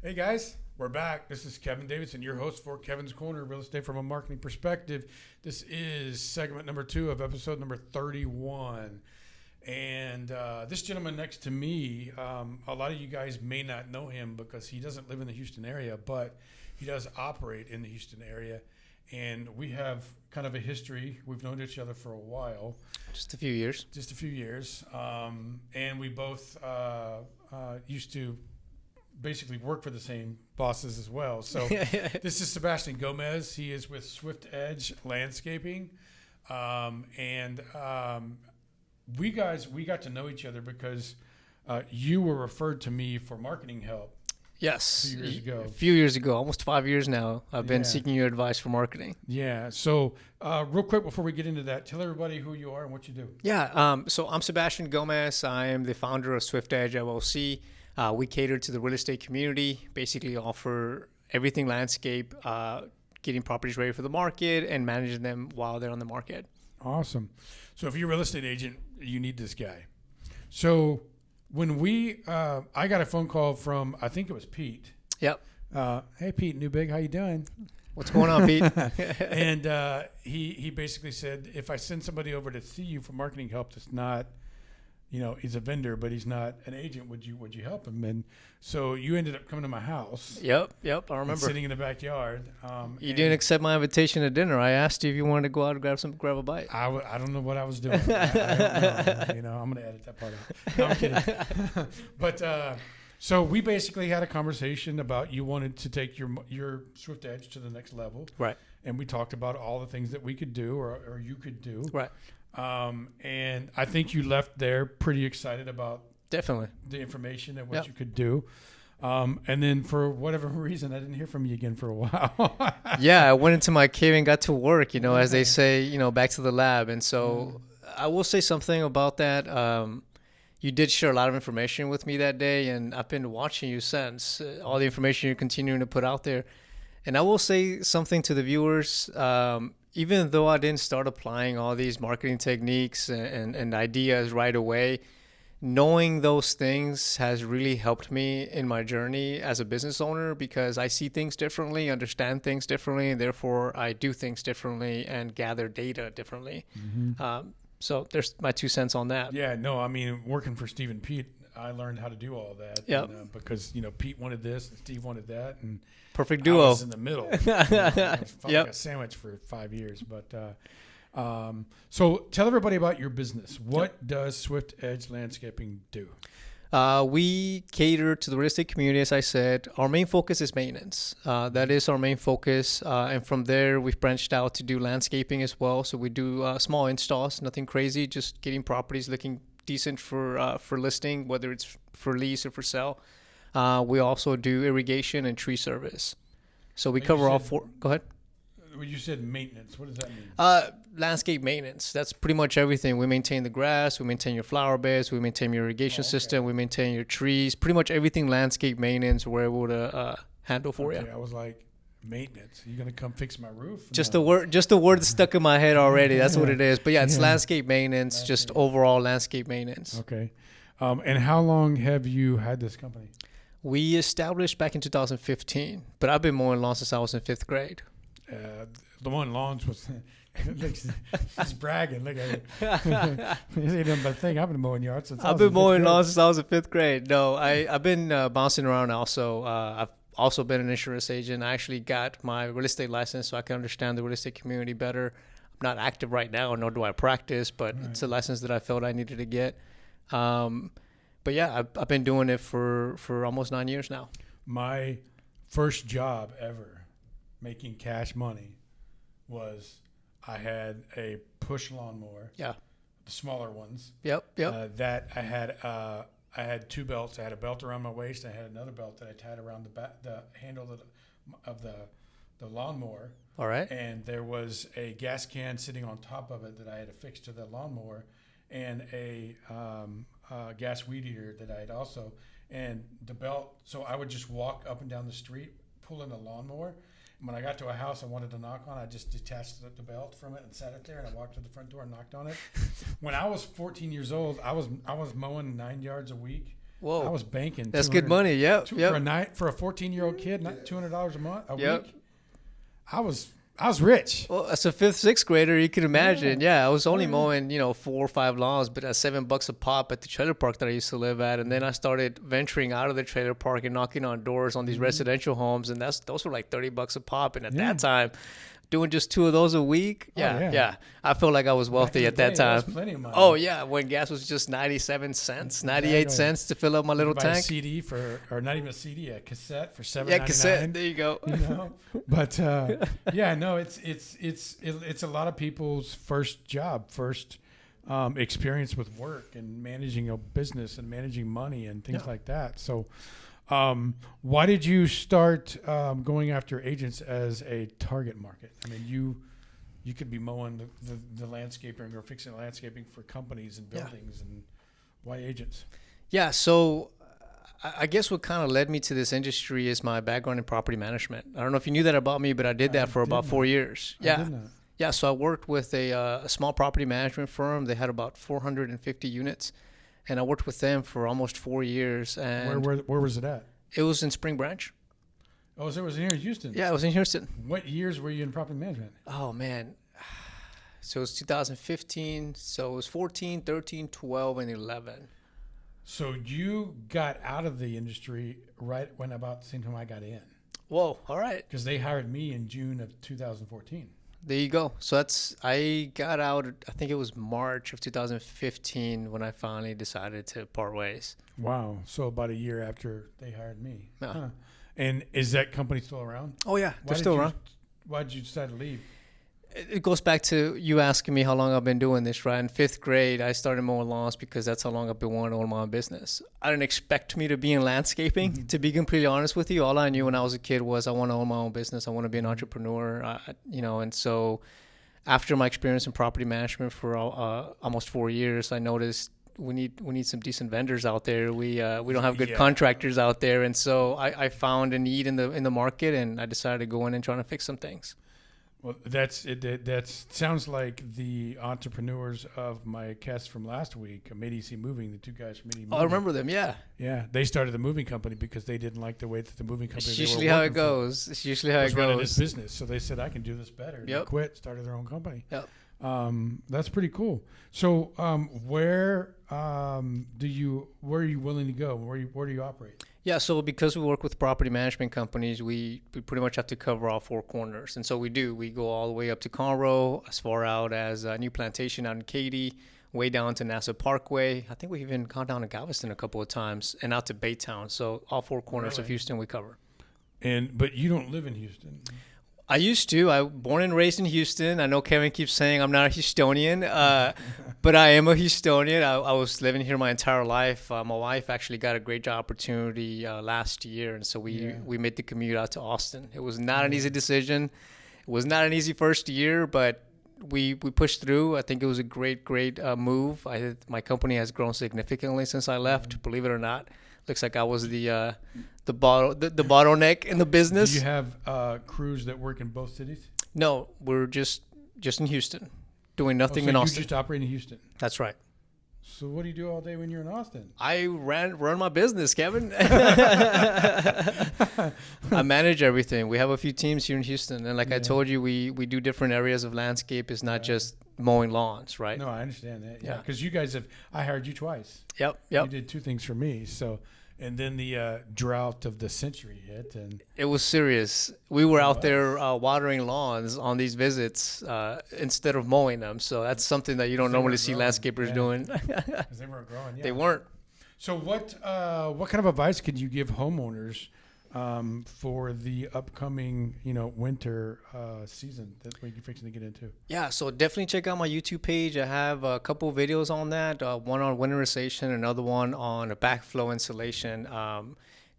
Hey guys, we're back. This is Kevin Davidson, your host for Kevin's Corner, Real Estate from a Marketing Perspective. This is segment number 2 of episode number 31. And this gentleman next to me, a lot of you guys may not know him because he doesn't live in the Houston area, but he does operate in the Houston area. And we have kind of a history. We've known each other for a while. Just a few years. And we both used to basically work for the same bosses as well. So this is Sebastian Gomez. He is with Swift Edge Landscaping. We got to know each other because you were referred to me for marketing help. Yes. A few years ago, almost 5 years now, I've been seeking your advice for marketing. Yeah. So real quick before we get into that, tell everybody who you are and what you do. Yeah. So I'm Sebastian Gomez. I am the founder of Swift Edge LLC. We cater to the real estate community, basically offer everything landscape, getting properties ready for the market and managing them while they're on the market. Awesome. So if you're a real estate agent, you need this guy. So when I got a phone call from, I think it was Pete. Yep. Hey, Pete Newbig, how you doing? What's going on, Pete? And he basically said, if I send somebody over to see you for marketing help that's not, he's a vendor, but he's not an agent, would you help him? And so you ended up coming to my house. Yep, I remember. Sitting in the backyard. You didn't accept my invitation to dinner. I asked you if you wanted to go out and grab a bite. I don't know what I was doing. I don't know. I'm going to edit that part out. No, I'm kidding. But so we basically had a conversation about you wanted to take your Swift Edge to the next level. Right. And we talked about all the things that we could do or you could do. Right. And I think you left there pretty excited about definitely the information and what you could do. And then for whatever reason, I didn't hear from you again for a while. Yeah, I went into my cave and got to work, as they say, back to the lab. And so I will say something about that. You did share a lot of information with me that day, and I've been watching you since. All the information you're continuing to put out there. And I will say something to the viewers. Even though I didn't start applying all these marketing techniques and ideas right away, knowing those things has really helped me in my journey as a business owner because I see things differently, understand things differently, and therefore I do things differently and gather data differently. Mm-hmm. So there's my 2 cents on that. Yeah, no, I mean, working for Steve and Pete, I learned how to do all that. Yep. Because, Pete wanted this and Steve wanted that. And perfect duo. I was in the middle. I was like a sandwich for 5 years. But so tell everybody about your business. What does Swift Edge Landscaping do? We cater to the real estate community, as I said. Our main focus is maintenance. That is our main focus. And from there, we've branched out to do landscaping as well. So we do small installs, nothing crazy, just getting properties looking decent for listing, whether it's for lease or for sale. We also do irrigation and tree service. So we cover all 4. Go ahead. When you said maintenance, what does that mean? Landscape maintenance. That's pretty much everything. We maintain the grass. We maintain your flower beds. We maintain your irrigation system. We maintain your trees. Pretty much everything landscape maintenance we're able to handle for you. I was like, maintenance? Are you going to come fix my roof? Just the word that's stuck in my head already. That's what it is. But yeah, it's landscape maintenance, just overall landscape maintenance. Okay. And how long have you had this company? We established back in 2015, but I've been mowing lawns since I was in 5th grade. The one lawns was he's bragging. Look at it. This ain't nothing but a thing. I've been mowing yards since I've been mowing lawns since I was in 5th grade. No, I've been bouncing around also. I've also been an insurance agent. I actually got my real estate license so I can understand the real estate community better. I'm not active right now, nor do I practice, but it's a license that I felt I needed to get. But yeah, I've been doing it for almost 9 years now. My first job ever making cash money was I had a push lawnmower. Yeah. The smaller ones. Yep. That I had 2 belts. I had a belt around my waist. I had another belt that I tied around the handle of the lawnmower. All right. And there was a gas can sitting on top of it that I had affixed to the lawnmower, and a gas weed eater that I had also, and the belt. So I would just walk up and down the street pulling the lawnmower. When I got to a house I wanted to knock on, I just detached the belt from it and sat it there, and I walked to the front door and knocked on it. When I was 14 years old, I was mowing 9 yards a week Whoa. I was banking. That's good money. Yep. For Yep. a night for a 14-year-old kid, not $200 a month a Yep. week. I was rich. Well, as a fifth, sixth grader, you can imagine. Yeah, I was only yeah. mowing, 4 or 5 lawns, but at $7 a pop at the trailer park that I used to live at, and then I started venturing out of the trailer park and knocking on doors on these residential homes, and those were like $30 a pop. And at that time, doing just 2 of those a week, yeah, I felt like I was wealthy at that time. That was plenty of money. Oh yeah, when gas was just 97 cents, 98 cents to fill up my little buy tank. a CD or not even a CD, a cassette for $7.99. Yeah, cassette. There you go. But it's a lot of people's first job, first experience with work and managing a business and managing money and things like that. So, why did you start going after agents as a target market? I mean, you could be mowing the landscaping or fixing landscaping for companies and buildings, and why agents? Yeah, so I guess what kind of led me to this industry is my background in property management. I don't know if you knew that about me, but I did that for about 4 years. Yeah. Yeah, so I worked with a small property management firm. They had about 450 units, and I worked with them for almost 4 years. And where was it at? It was in Spring Branch. Oh, so it was here in Houston? Yeah, it was in Houston. What years were you in property management? Oh, man. So it was 2015. So it was 14, 13, 12, and 11. So you got out of the industry right when about the same time I got in. Whoa, all right. Because they hired me in June of 2014. There you go. So I got out, I think it was March of 2015 when I finally decided to part ways. Wow. So about a year after they hired me. Yeah. Huh. And is that company still around? Oh, yeah. They're still around. Why did you decide to leave? It goes back to you asking me how long I've been doing this, right? In 5th grade, I started mowing lawns because that's how long I've been wanting to own my own business. I didn't expect me to be in landscaping, to be completely honest with you. All I knew when I was a kid was I want to own my own business. I want to be an entrepreneur, and so after my experience in property management for almost 4 years, I noticed we need some decent vendors out there. We don't have good contractors out there, and so I found a need in the market, and I decided to go in and try to fix some things. Well, that's it. That sounds like the entrepreneurs of my cast from last week, Mid-EC Moving, the 2 guys from Mid-EC Moving. Oh, I remember them, yeah. Yeah, they started the moving company because they didn't like the way that the moving company It's usually how it goes. It's usually how it running goes. this business. So they said, I can do this better. Yep. They quit, started their own company. Yep. That's pretty cool. So where are you willing to go? Where do you operate? Yeah, so because we work with property management companies, we pretty much have to cover all 4 corners. And so we do. We go all the way up to Conroe, as far out as New Plantation out in Katy, way down to Nassau Parkway. I think we've even gone down to Galveston a couple of times, and out to Baytown. So all 4 corners of Houston we cover. But you don't live in Houston. I used to. I born and raised in Houston. I know Kevin keeps saying I'm not a Houstonian, but I am a Houstonian. I was living here my entire life. My wife actually got a great job opportunity last year, and so we made the commute out to Austin. It was not an easy decision. It was not an easy first year, but we pushed through. I think it was a great move. My company has grown significantly since I left, believe it or not. Looks like I was the bottleneck in the business. Do you have crews that work in both cities? No, we're just in Houston, doing nothing in Austin. You just operate in Houston. That's right. So what do you do all day when you're in Austin? I run my business, Kevin. I manage everything. We have a few teams here in Houston, and like I told you, we do different areas of landscape. It's not just mowing lawns, right? No, I understand that. Yeah, because you guys I hired you twice. Yep. You did 2 things for me. So, and then the drought of the century hit, and it was serious. We were out there watering lawns on these visits instead of mowing them. So that's something that you don't normally see landscapers doing. Because they weren't growing. Yeah. They weren't. So what kind of advice could you give homeowners for the upcoming winter season that we're fixing to get into? Yeah, so definitely check out my YouTube page. I have a couple of videos on that. One on winterization, another one on a backflow insulation.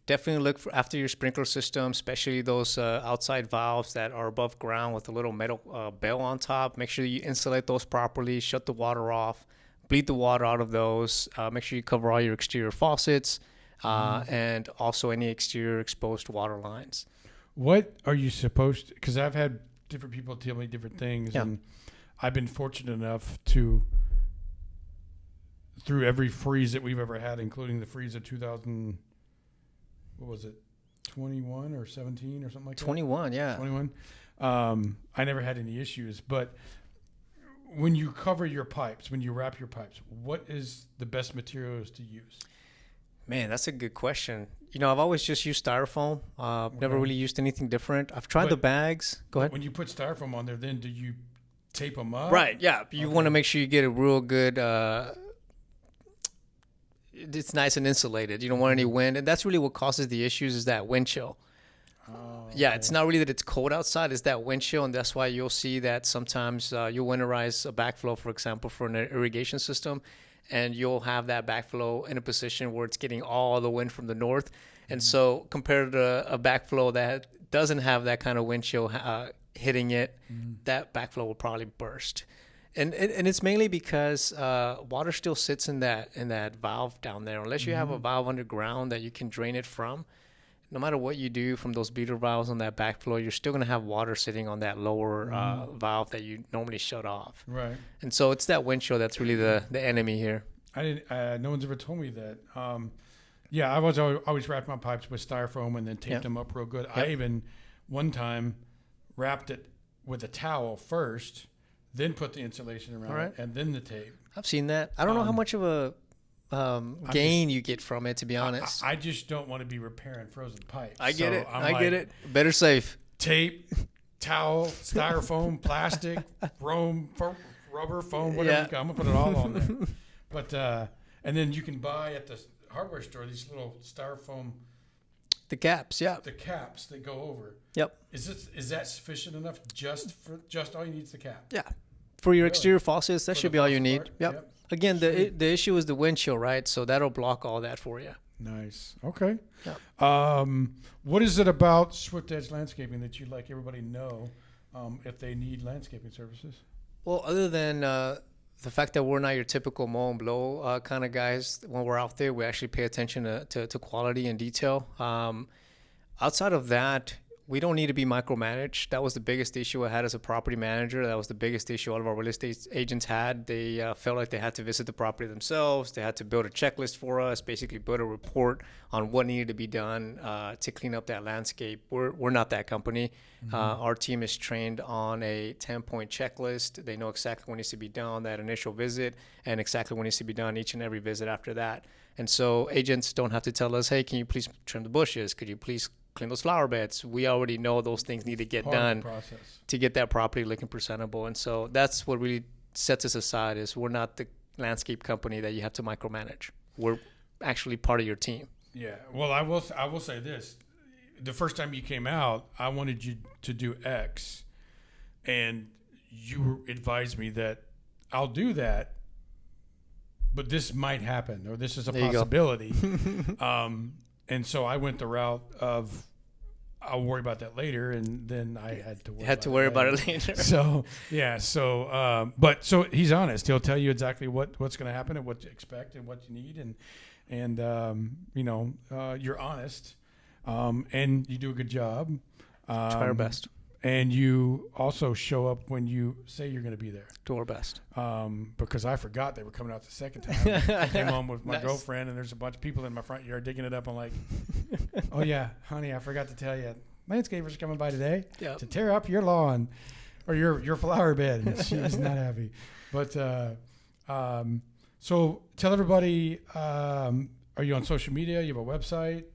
Definitely look after your sprinkler system, especially those outside valves that are above ground with a little metal bell on top. Make sure you insulate those properly, shut the water off, bleed the water out of those. Make sure you cover all your exterior faucets. And also any exterior exposed water lines. What are you supposed to, because I've had different people tell me different things, and I've been fortunate enough to through every freeze that we've ever had, including the freeze of 2000. What was it? 21 or 17 or something like that. 21, yeah. 21. I never had any issues, but when you cover your pipes, when you wrap your pipes, what is the best materials to use? Man, that's a good question. I've always just used styrofoam. Never really used anything different. I've tried the bags. Go ahead. When you put styrofoam on there, then do you tape them up? Right, yeah. You want to make sure you get a real good, it's nice and insulated. You don't want any wind. And that's really what causes the issues is that wind chill. Yeah, it's not really that it's cold outside. It's that wind chill. And that's why you'll see that sometimes you'll winterize a backflow, for example, for an irrigation system. And you'll have that backflow in a position where it's getting all the wind from the north. And so compared to a backflow that doesn't have that kind of wind chill hitting it, that backflow will probably burst. And it's mainly because water still sits in that valve down there. Unless you have a valve underground that you can drain it from, no matter what you do from those beater valves on that backflow, you're still going to have water sitting on that lower valve that you normally shut off. Right. And so it's that wind chill that's really the enemy here. I didn't. No one's ever told me that. Yeah, I was always wrapped my pipes with styrofoam and then taped them up real good. I even one time wrapped it with a towel first, then put the insulation around it, and then the tape. I've seen that. I don't know how much of a gain you get from it, to be honest. I just don't want to be repairing frozen pipes. I get it. I get it. Better safe. Tape, towel, styrofoam, plastic, rubber, foam, whatever. I'm gonna put it all on there. But and then you can buy at the hardware store these little styrofoam. The caps, yeah. The caps that go over. Yep. Is that sufficient enough? Just all you need is the cap. Yeah. For your exterior faucets, that should be all you need. Part? Yep. Again, the issue is the wind chill, right? So that'll block all that for you. Nice. Okay. Yep. What is it about Swift Edge Landscaping that you'd like everybody to know if they need landscaping services? Well, other than the fact that we're not your typical mow and blow kind of guys, when we're out there, we actually pay attention to quality and detail. Outside of that, we don't need to be micromanaged. That was the biggest issue I had as a property manager. That was the biggest issue all of our real estate agents had. They felt like they had to visit the property themselves. They had to build a checklist for us, basically build a report on what needed to be done to clean up that landscape. We're not that company. Our team is trained on a 10-point checklist. They know exactly what needs to be done on that initial visit and exactly what needs to be done each and every visit after that. And so agents don't have to tell us, hey, can you please trim the bushes? Could you please clean those flower beds? We already know those things need to get done to get that property looking presentable. And so that's what really sets us aside is we're not the landscape company that you have to micromanage. We're actually part of your team. Yeah. Well, I will say this. The first time you came out, I wanted you to do X, and you advised me that I'll do that, but this might happen, or this is a possibility. And so I went the route of I'll worry about that later, and then I had to worry about it later. So yeah, but he's honest. He'll tell you exactly what's going to happen and what to expect and what you need, and you're honest, and you do a good job. Try our best. And you also show up when you say you're going to be there. Do our best. Because I forgot they were coming out the second time. I came home with my girlfriend, and there's a bunch of people in my front yard digging it up. I'm like, oh, yeah, honey, I forgot to tell you. Landscapers are coming by today to tear up your lawn or your flower bed. And she was not happy. But so tell everybody, are you on social media? You have a website?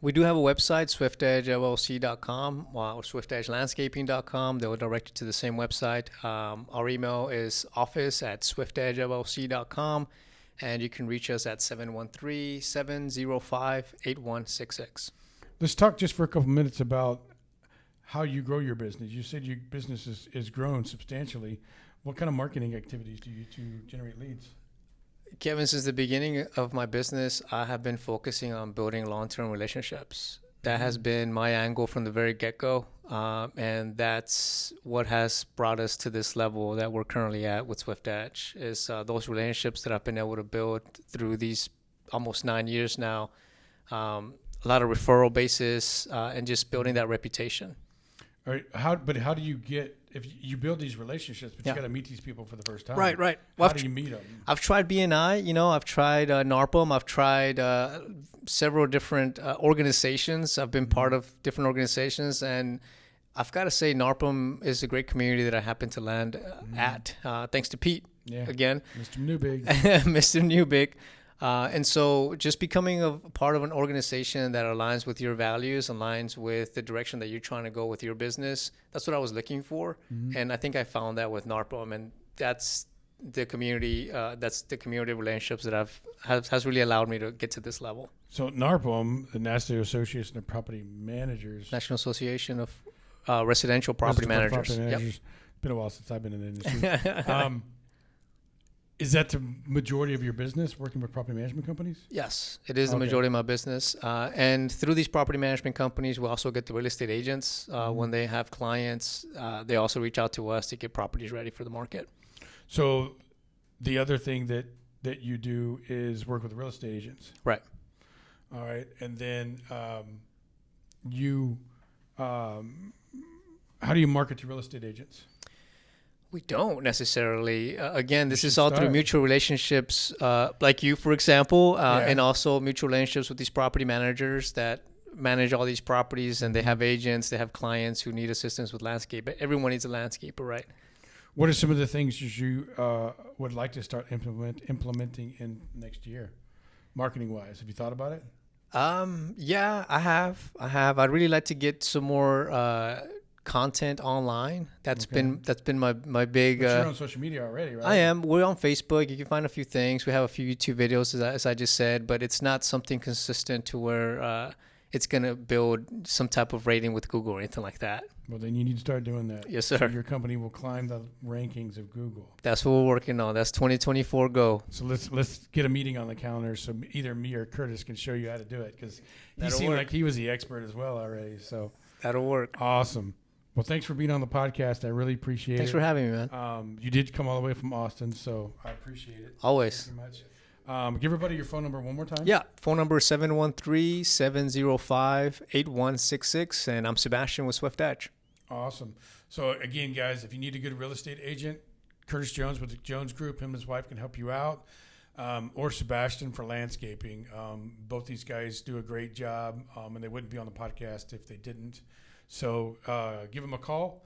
We do have a website, swiftedgellc.com or swiftedgelandscaping.com. They will direct you to the same website. Our email is office@swiftedgellc.com, and you can reach us at 713-705-8166. Let's talk just for a couple minutes about how you grow your business. You said your business is grown substantially. What kind of marketing activities do you to generate leads? Kevin, since the beginning of my business, I have been focusing on building long-term relationships. That has been my angle from the very get-go, and that's what has brought us to this level that we're currently at with Swift Edge, is those relationships that I've been able to build through these almost 9 years now, a lot of referral basis, and just building that reputation. All right. How do you get, if you build these relationships, but you Yeah. got to meet these people for the first time? Right. How Well, do you meet them? I've tried BNI, I've tried NARPM, I've tried several different organizations. I've been part of different organizations, and I've got to say NARPM is a great community that I happen to land at, thanks to Pete, again. Mr. Newbig. Mr. Newbig. And so just becoming a part of an organization that aligns with your values, aligns with the direction that you're trying to go with your business, that's what I was looking for. And I think I found that with NARPM, and that's the community relationships that has really allowed me to get to this level. So NARPM, the National Association of Property Managers. National Association of Residential Property Managers. Yep. It's been a while since I've been in the industry. Is that the majority of your business, working with property management companies? Yes, it is the majority of my business. And through these property management companies, we also get the real estate agents. When they have clients, they also reach out to us to get properties ready for the market. So the other thing that you do is work with real estate agents. Right. All right. And then how do you market to real estate agents? We don't necessarily. Again, this is all start. through mutual relationships, like you, for example, Yeah. and also mutual relationships with these property managers that manage all these properties, and they have agents, they have clients who need assistance with landscape. Everyone needs a landscaper, right? What are some of the things you would like to start implementing in next year, marketing-wise? Have you thought about it? Yeah, I have. I'd really like to get some more content online. That's been my big. But you're on social media already, right? I am. We're on Facebook. You can find a few things. We have a few YouTube videos, as I just said, but it's not something consistent to where it's gonna build some type of rating with Google or anything like that. Well, then you need to start doing that. Yes, sir. So your company will climb the rankings of Google. That's what we're working on. That's 2024 go. So let's get a meeting on the calendar so either me or Curtis can show you how to do it, because he That'll seemed work. like he was the expert as well already. So That'll work. awesome. Well, thanks for being on the podcast. I really appreciate Thanks it. for having me, man. You did come all the way from Austin, so I appreciate it. Always. Thank you much. Give everybody your phone number one more time. Yeah, phone number 713-705-8166, and I'm Sebastian with Swift Edge. Awesome. So again, guys, if you need a good real estate agent, Curtis Jones with the Jones Group, him and his wife can help you out, or Sebastian for landscaping. Both these guys do a great job, and they wouldn't be on the podcast if they didn't. So give them a call.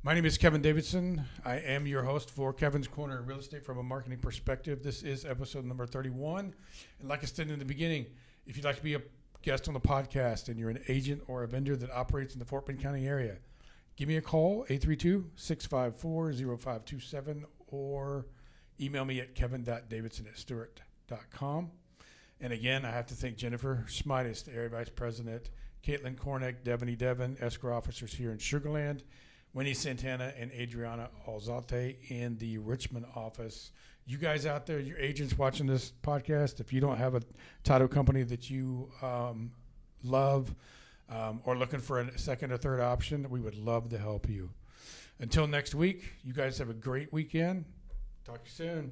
My name is Kevin Davidson. I am your host for Kevin's Corner Real Estate from a Marketing Perspective. This is episode number 31. And like I said in the beginning, if you'd like to be a guest on the podcast and you're an agent or a vendor that operates in the Fort Bend County area, give me a call, 832-654-0527, or email me at kevin.davidson@stewart.com. And again, I have to thank Jennifer Smitis, the Area Vice President, Caitlin Kornick, Devin Devon, escrow officers here in Sugar Land, Winnie Santana, and Adriana Alzate in the Richmond office. You guys out there, your agents watching this podcast, if you don't have a title company that you love or looking for a second or third option, we would love to help you. Until next week, you guys have a great weekend. Talk to you soon.